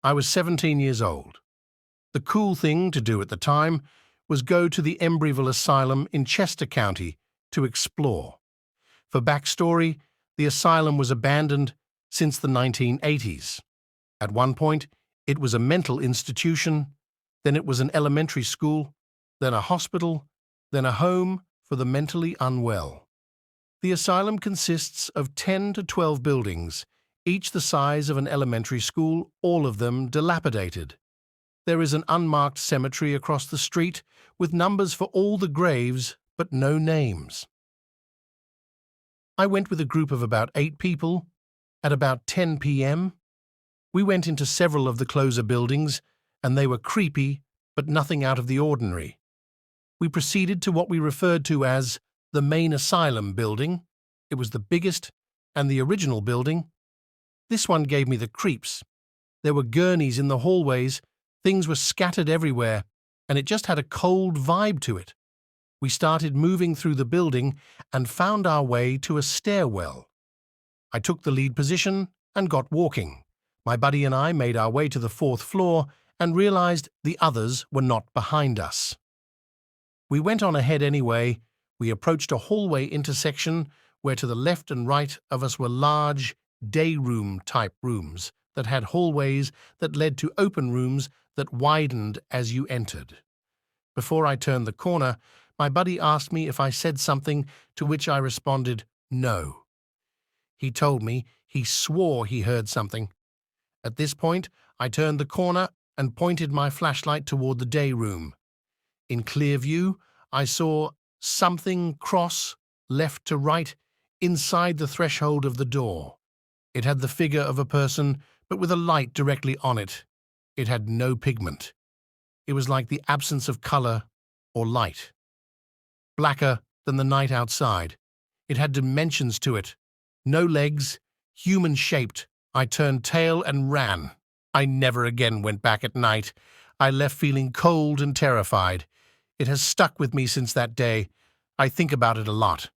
I was 17 years old. The cool thing to do at the time was go to the Embryville Asylum in Chester County to explore. For backstory, the asylum was abandoned since the 1980s. At one point, it was a mental institution, then it was an elementary school, then a hospital, then a home for the mentally unwell. The asylum consists of 10 to 12 buildings, each the size of an elementary school, all of them dilapidated. There is an unmarked cemetery across the street with numbers for all the graves, but no names. I went with a group of about 8 people. At about 10 p.m., we went into several of the closer buildings, and they were creepy, but nothing out of the ordinary. We proceeded to what we referred to as the main asylum building. It was the biggest and the original building. This one gave me the creeps. There were gurneys in the hallways, things were scattered everywhere, and it just had a cold vibe to it. We started moving through the building and found our way to a stairwell. I took the lead position and got walking. My buddy and I made our way to the 4th floor and realized the others were not behind us. We went on ahead anyway. We approached a hallway intersection where to the left and right of us were large, day room type rooms that had hallways that led to open rooms that widened as you entered. Before I turned the corner, my buddy asked me if I said something, to which I responded, no. He told me he swore he heard something. At this point, I turned the corner and pointed my flashlight toward the day room. In clear view, I saw something cross left to right inside the threshold of the door. It had the figure of a person, but with a light directly on it. It had no pigment. It was like the absence of color or light. Blacker than the night outside. It had dimensions to it. No legs, human-shaped. I turned tail and ran. I never again went back at night. I left feeling cold and terrified. It has stuck with me since that day. I think about it a lot.